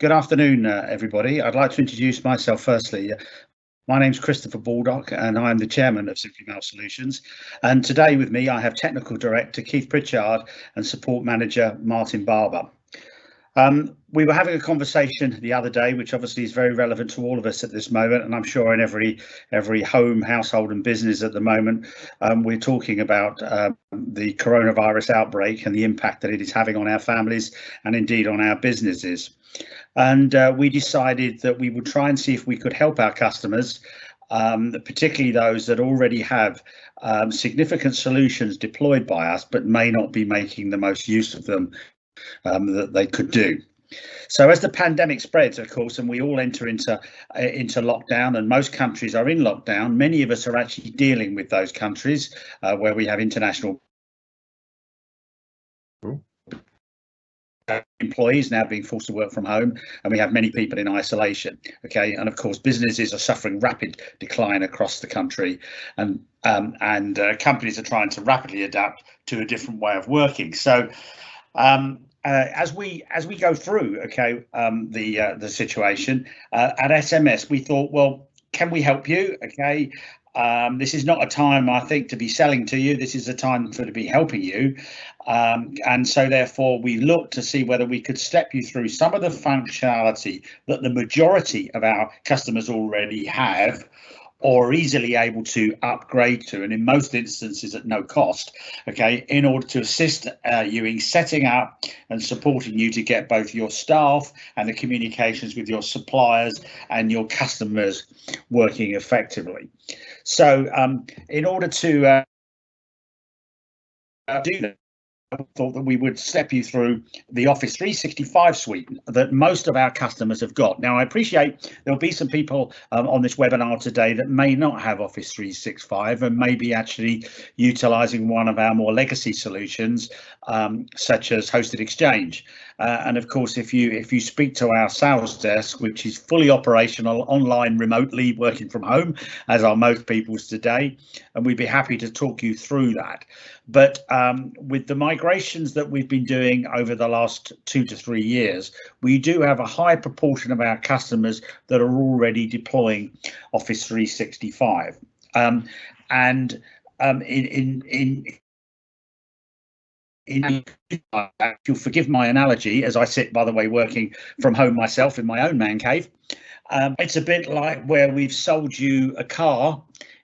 Good afternoon, everybody. I'd like to introduce myself firstly. My name's Christopher Baldock and I'm the chairman of Simply Mail Solutions. And today with me, I have technical director Keith Pritchard and support manager Martin Barber. We were having a conversation the other day, which obviously is very relevant to all of us at this moment, and I'm sure in every home, household and business at the moment, we're talking about the coronavirus outbreak and the impact that it is having on our families and indeed on our businesses. And we decided that we would try and see if we could help our customers, particularly those that already have significant solutions deployed by us, but may not be making the most use of them that they could do. So as the pandemic spreads, of course, and we all enter into lockdown, and most countries are in lockdown, many of us are actually dealing with those countries where we have international employees now being forced to work from home, and we have many people in isolation. Okay, and of course businesses are suffering rapid decline across the country, and companies are trying to rapidly adapt to a different way of working. So as we go through, okay, the situation at SMS, we thought, well, can we help you? Okay. This is not a time, I think, to be selling to you. This is a time to be helping you. And so therefore we looked to see whether we could step you through some of the functionality that the majority of our customers already have, or easily able to upgrade to, and in most instances at no cost, okay, in order to assist you in setting up and supporting you to get both your staff and the communications with your suppliers and your customers working effectively. So in order to do that, I thought that we would step you through the Office 365 suite that most of our customers have got. Now, I appreciate there'll be some people on this webinar today that may not have Office 365 and may be actually utilising one of our more legacy solutions, such as Hosted Exchange. And of course, if you speak to our sales desk, which is fully operational, online, remotely, working from home, as are most people's today, and we'd be happy to talk you through that. But with the migrations that we've been doing over the last 2 to 3 years, we do have a high proportion of our customers that are already deploying Office 365. You'll forgive my analogy, as I sit, by the way, working from home myself in my own man cave. It's a bit like where we've sold you a car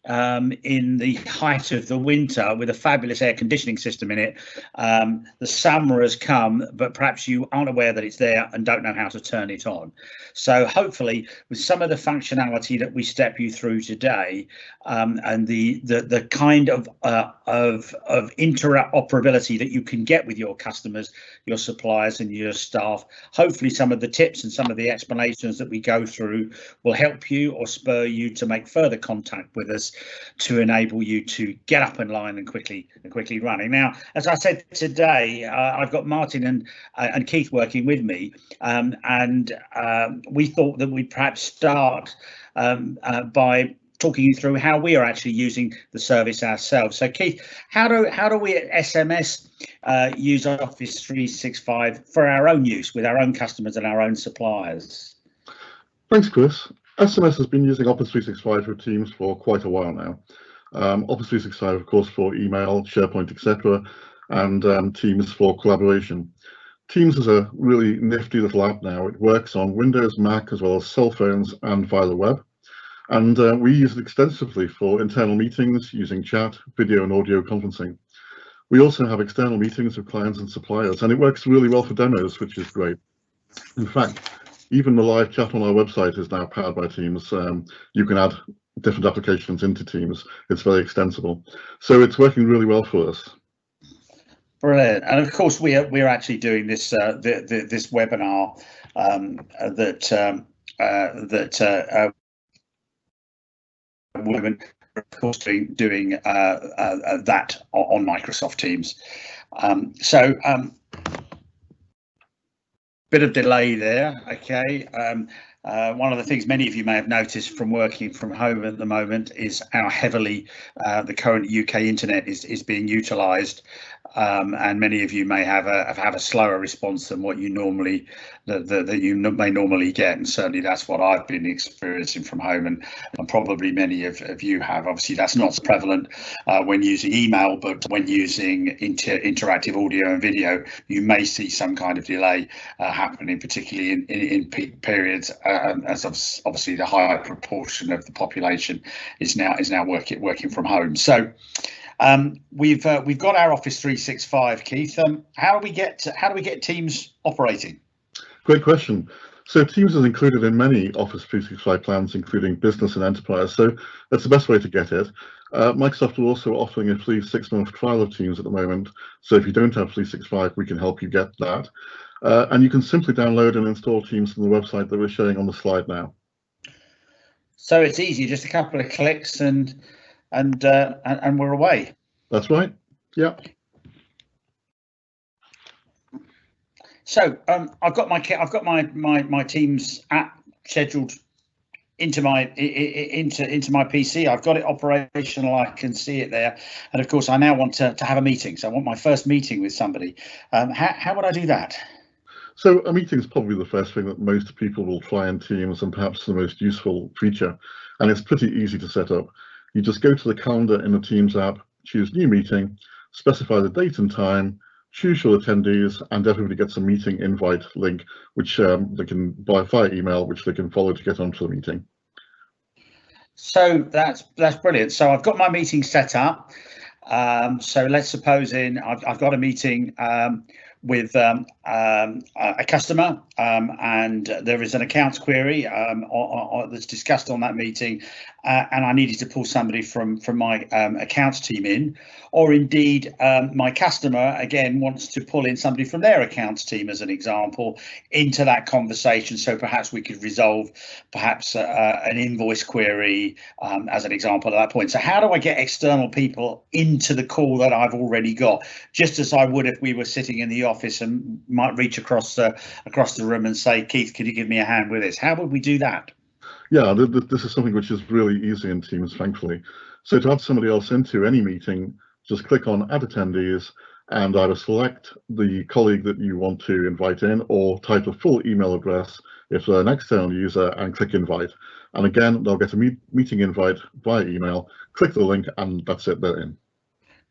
in the height of the winter with a fabulous air conditioning system in it. The summer has come, but perhaps you aren't aware that it's there and don't know how to turn it on. So hopefully with some of the functionality that we step you through today, and the kind of interoperability that you can get with your customers, your suppliers and your staff, hopefully some of the tips and some of the explanations that we go through will help you or spur you to make further contact with us to enable you to get up in line and quickly running. Now, as I said today, I've got Martin and Keith working with me, and we thought that we'd perhaps start by talking you through how we are actually using the service ourselves. So Keith, how do we at SMS use Office 365 for our own use with our own customers and our own suppliers? Thanks, Chris. SMS has been using Office 365 for Teams for quite a while now. Office 365, of course, for email, SharePoint, etc., and Teams for collaboration. Teams is a really nifty little app now. It works on Windows, Mac, as well as cell phones and via the web. And we use it extensively for internal meetings using chat, video and audio conferencing. We also have external meetings with clients and suppliers, and it works really well for demos, which is great. In fact, even the live chat on our website is now powered by Teams. You can add different applications into Teams. It's very extensible. So it's working really well for us. Brilliant. And of course, we're actually doing this this webinar women, of course, doing that on Microsoft Teams. Bit of delay there. Okay. One of the things many of you may have noticed from working from home at the moment is how heavily the current UK internet is being utilised. and many of you may have a slower response than what you normally may normally get, and certainly that's what I've been experiencing from home, and probably many of you have. Obviously, that's not so prevalent when using email, but when using interactive audio and video, you may see some kind of delay happening, particularly in peak periods, as obviously the higher proportion of the population is now working from home. So we've got our Office 365, Keith. How do we get Teams operating? Great question. So Teams is included in many Office 365 plans, including business and enterprise. So that's the best way to get it. Microsoft are also offering a free 6-month trial of Teams at the moment. So if you don't have 365, we can help you get that. And you can simply download and install Teams from the website that we're showing on the slide now. So it's easy, just a couple of clicks, and we're away. That's right. Yeah. So I've got my Teams app scheduled into my PC. I've got it operational. I can see it there, and of course I now want to have a meeting. So I want my first meeting with somebody. How would I do that? So a meeting is probably the first thing that most people will try in Teams, and perhaps the most useful feature. And it's pretty easy to set up. You just go to the calendar in the Teams app, choose new meeting, specify the date and time, choose your attendees, and everybody gets a meeting invite link, which they can buy via email, which they can follow to get onto the meeting. So that's brilliant. So I've got my meeting set up. So let's suppose I've got a meeting with a customer, and there is an accounts query that's discussed on that meeting, and I needed to pull somebody from my accounts team in, or indeed my customer again wants to pull in somebody from their accounts team, as an example, into that conversation. So perhaps we could resolve perhaps an invoice query, as an example at that point. So how do I get external people into the call that I've already got, just as I would if we were sitting in the office and might reach across the room and say, Keith, could you give me a hand with this? How would we do that? Yeah, this is something which is really easy in Teams, thankfully. So to add somebody else into any meeting, just click on Add Attendees and either select the colleague that you want to invite in, or type a full email address if they're an external user and click Invite. And again, they'll get a meeting invite via email, click the link, and that's it, they're in.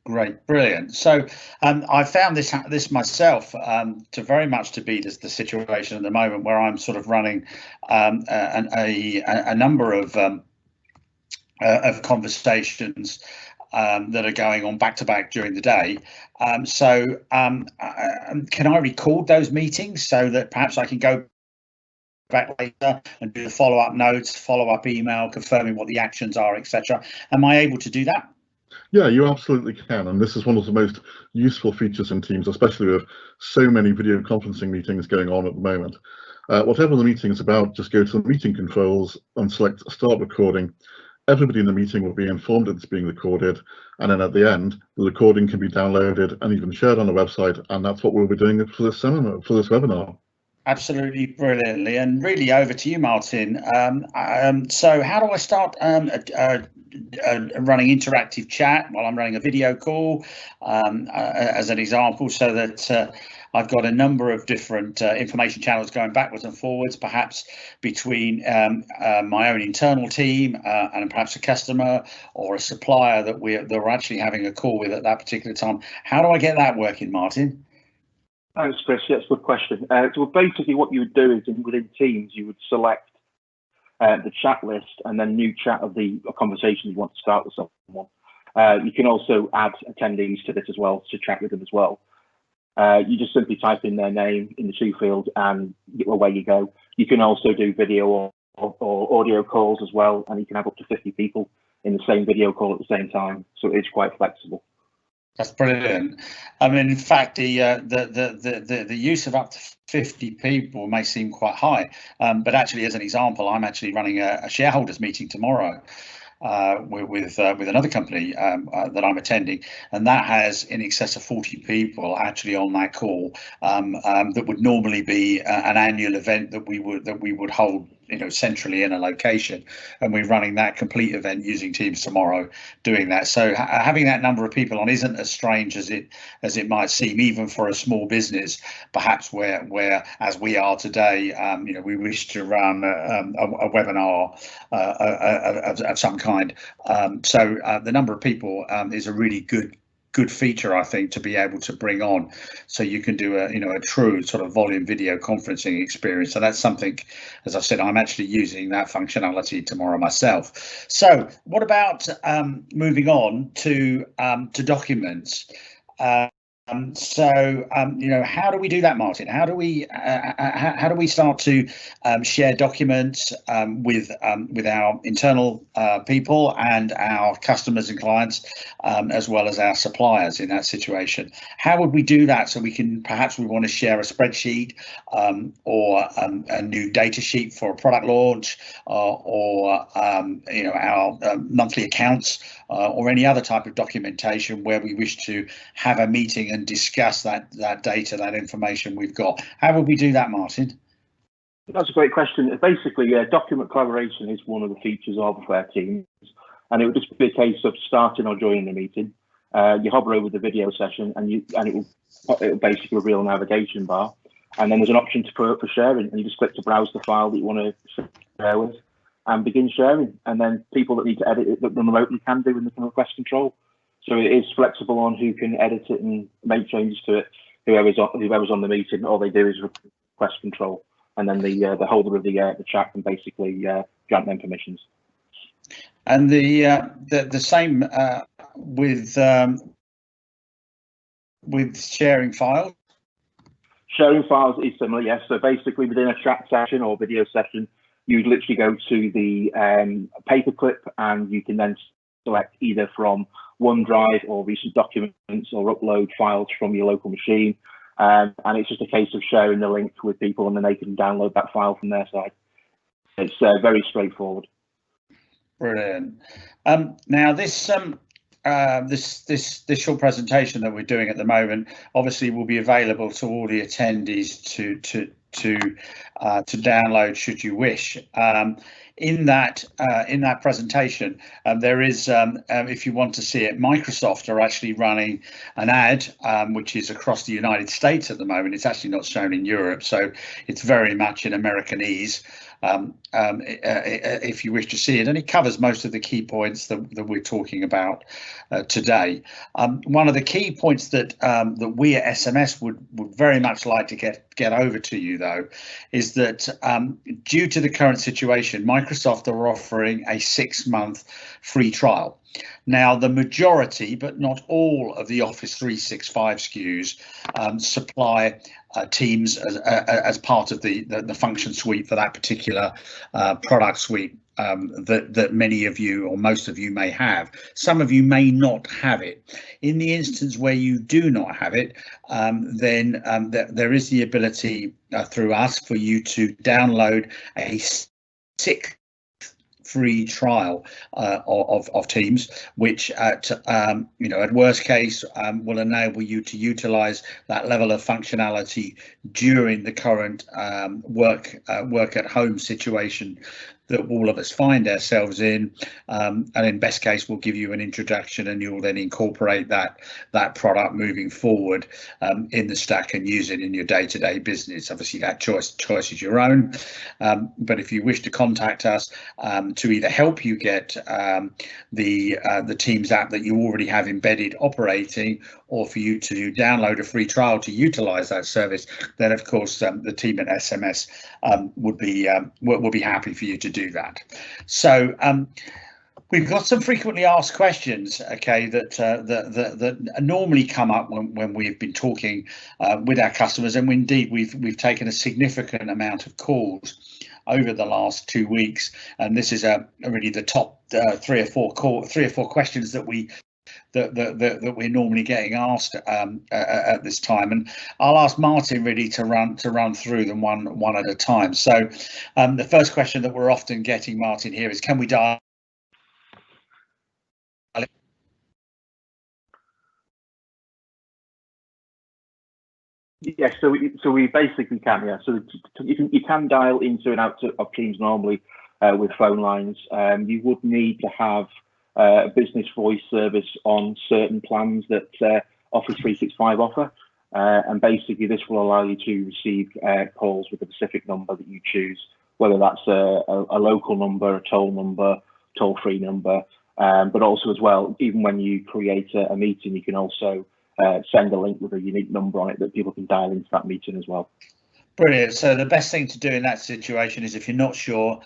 Great, brilliant. So I found this myself to very much to be the situation at the moment, where I'm sort of running a number of conversations that are going on back to back during the day. So can I record those meetings so that perhaps I can go back later and do the follow-up notes, follow-up email, confirming what the actions are, etc.? Am I able to do that? Yeah, you absolutely can, and this is one of the most useful features in Teams, especially with so many video conferencing meetings going on at the moment. Whatever the meeting is about, just go to the meeting controls and select Start Recording. Everybody in the meeting will be informed it's being recorded, and then at the end, the recording can be downloaded and even shared on the website, and that's what we'll be doing for this seminar, for this webinar. Absolutely brilliantly, and really over to you, Martin. So how do I start running interactive chat while I'm running a video call, as an example, so that I've got a number of different information channels going backwards and forwards, perhaps between my own internal team and perhaps a customer or a supplier that we're actually having a call with at that particular time? How do I get that working, Martin? Thanks, Chris. That's a good question. So basically what you would do is within Teams, you would select the chat list and then new chat of the conversation you want to start with someone. You can also add attendees to this as well, to chat with them as well. You just simply type in their name in the to field and away you go. You can also do video or audio calls as well, and you can have up to 50 people in the same video call at the same time. So it's quite flexible. That's brilliant. I mean, in fact, the use of up to 50 people may seem quite high, but actually, as an example, I'm actually running a shareholders meeting tomorrow with another company that I'm attending, and that has in excess of 40 people actually on that call. That would normally be an annual event that we would hold centrally in a location, and we're running that complete event using Teams tomorrow, doing that. So having that number of people on isn't as strange as it might seem, even for a small business, perhaps where as we are today. We wish to run a webinar of some kind. So the number of people is a really good feature, I think, to be able to bring on, so you can do a true sort of volume video conferencing experience. So that's something, as I said, I'm actually using that functionality tomorrow myself. So what about moving on to documents? How do we do that, Martin? How do we start to share documents with our internal people and our customers and clients, as well as our suppliers in that situation? How would we do that? So we want to share a spreadsheet or a new data sheet for a product launch, or our monthly accounts, or any other type of documentation where we wish to have a meeting and discuss that data, that information we've got. How would we do that, Martin? That's a great question. Basically, document collaboration is one of the features of Teams, and it would just be a case of starting or joining the meeting. You hover over the video session, and it will basically reveal a navigation bar, and then there's an option for sharing, and you just click to browse the file that you want to share with, and begin sharing. And then people that need to edit it that run remotely can do in the request control. So it is flexible on who can edit it and make changes to it. Whoever's on the meeting, all they do is request control, and then the holder of the chat can basically grant them permissions. And the same with sharing files. Sharing files is similar, yes. So basically, within a chat session or video session, you'd literally go to the paperclip, and you can then select either from OneDrive or recent documents, or upload files from your local machine. And it's just a case of sharing the link with people, and then they can download that file from their side. It's very straightforward. Brilliant. Now this short presentation that we're doing at the moment obviously will be available to all the attendees to download should you wish. In that presentation, there is, if you want to see it, Microsoft are actually running an ad which is across the United States at the moment. It's actually not shown in Europe, so it's very much in Americanese. If you wish to see it, and it covers most of the key points that we're talking about today. One of the key points that we at SMS would very much like to get over to you, though, is that due to the current situation, Microsoft are offering a 6-month free trial. Now, the majority, but not all, of the Office 365 SKUs supply Teams as part of the function suite for that particular product suite that many of you or most of you may have. Some of you may not have it. In the instance where you do not have it, then there is the ability through us for you to download a 6 free trial of Teams, which at worst case will enable you to utilize that level of functionality during the current work at home situation that all of us find ourselves in, and in best case we'll give you an introduction, and you'll then incorporate that product moving forward in the stack and use it in your day-to-day business. Obviously that choice is your own, but if you wish to contact us to either help you get the Teams app that you already have embedded operating, or for you to download a free trial to utilize that service, then of course the team at SMS will be happy for you to do that. So we've got some frequently asked questions, okay, that normally come up when we've been talking with our customers, and indeed we've taken a significant amount of calls over the last 2 weeks, and this is really the top 3 or 4 questions that we're normally getting asked at this time, and I'll ask Martin really to run through them one at a time. So the first question that we're often getting, Martin, here is, can we dial? Yes, so we basically can, yeah. So you can dial into and out of Teams normally with phone lines. You would need to have a business voice service on certain plans that Office 365 offer. And basically this will allow you to receive calls with a specific number that you choose, whether that's a local number, a toll-free number, but also as well, even when you create a meeting, you can also send a link with a unique number on it that people can dial into that meeting as well. Brilliant. So the best thing to do in that situation is, if you're not sure,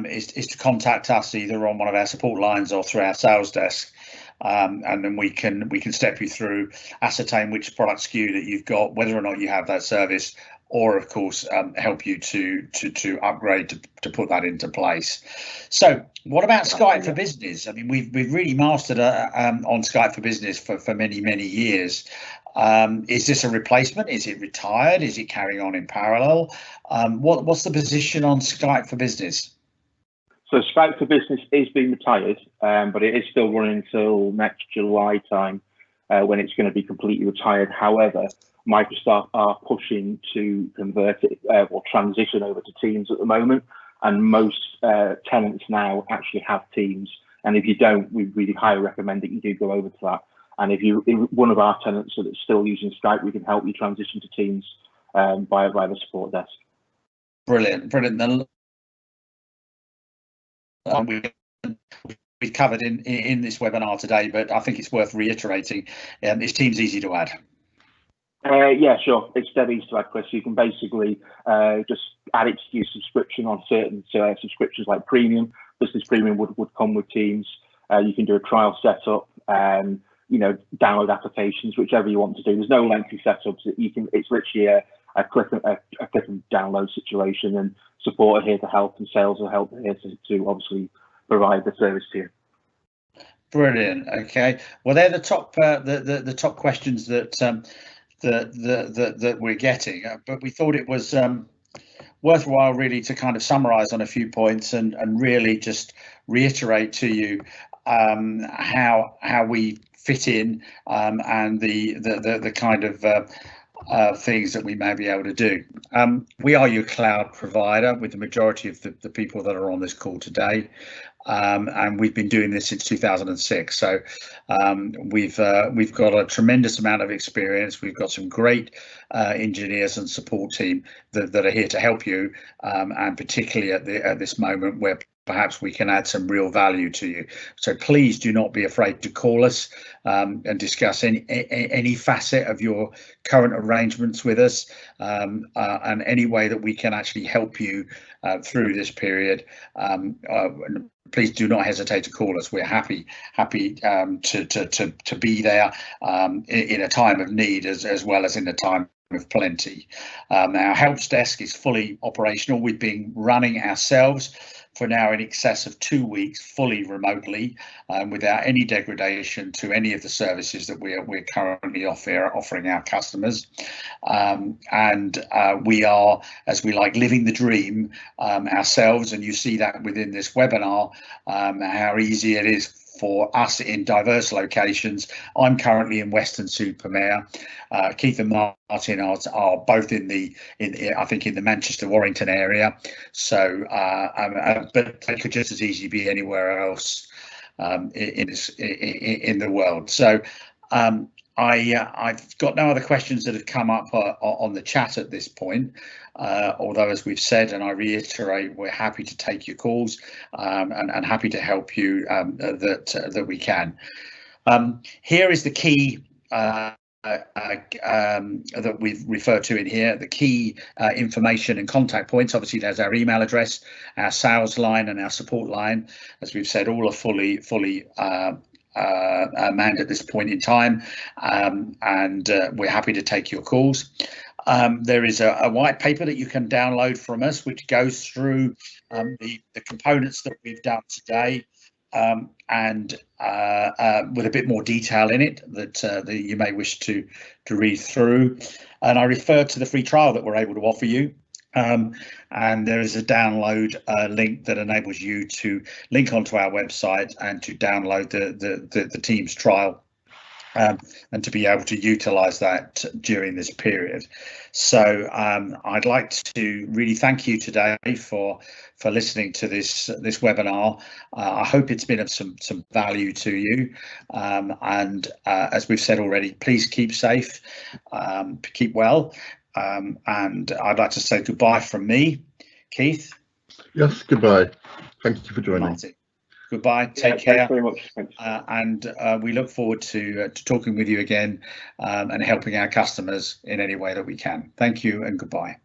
is to contact us either on one of our support lines or through our sales desk, and then we can step you through, ascertain which product SKU that you've got, whether or not you have that service, or of course help you to upgrade to put that into place. So what about Skype for Business? I mean, we've really mastered on Skype for Business for many years. Is this a replacement? Is it retired? Is it carrying on in parallel? What's the position on Skype for Business? So Skype for Business is being retired, but it is still running until next July time, when it's going to be completely retired. However, Microsoft are pushing to convert it or transition over to Teams at the moment, and most tenants now actually have Teams. And if you don't, we really highly recommend that you do go over to that. And if one of our tenants that's still using Skype, we can help you transition to Teams via the support desk. Brilliant. We've covered in this webinar today, but I think it's worth reiterating. Is Teams easy to add? Yeah, sure. It's dead easy to add, Chris. You can basically just add it to your subscription on certain subscriptions like Premium. Business Premium would come with Teams. You can do a trial setup, download applications, whichever you want to do. There's no lengthy setups. It's literally a click and download situation, and support are here to help, and sales are here to obviously provide the service to you. Brilliant. Okay. Well, they're the top the top questions that we're getting, but we thought it was worthwhile really to kind of summarize on a few points and really just reiterate to you how we fit in, and the kind of things that we may be able to do. We are your cloud provider with the majority of the people that are on this call today. And we've been doing this since 2006. So we've got a tremendous amount of experience. We've got some great engineers and support team that are here to help you, and particularly at this moment where perhaps we can add some real value to you. So please do not be afraid to call us and discuss any facet of your current arrangements with us, and any way that we can actually help you through this period. Please do not hesitate to call us. We're happy to be there in a time of need as well as in a time of plenty. Our help desk is fully operational. We've been running ourselves for now in excess of 2 weeks, fully remotely, without any degradation to any of the services that we're currently offering our customers. And we are, as we like, living the dream ourselves, and you see that within this webinar, how easy it is for us in diverse locations. I'm currently in Weston-super-Mare. Keith and Martin are both in the Manchester Warrington area. So, but they could just as easily be anywhere else in the world. So, I've got no other questions that have come up on the chat at this point, although, as we've said, and I reiterate, we're happy to take your calls, and happy to help you that we can. Here is the key that we've referred to in here, the key information and contact points. Obviously, there's our email address, our sales line, and our support line. As we've said, all are fully manned at this point in time, and we're happy to take your calls. There is a white paper that you can download from us, which goes through the components that we've done today, and with a bit more detail in it that you may wish to read through. And I refer to the free trial that we're able to offer you. And there is a download link that enables you to link onto our website and to download the Teams trial and to be able to utilize that during this period. So I'd like to really thank you today for listening to this webinar. I hope it's been of some value to you, and as we've said already, please keep safe, keep well, and I'd like to say goodbye from me, Keith. Yes, goodbye. Thank you for joining. Martin. Goodbye, take care. Thanks very much. Thanks. And we look forward to talking with you again, and helping our customers in any way that we can. Thank you and goodbye.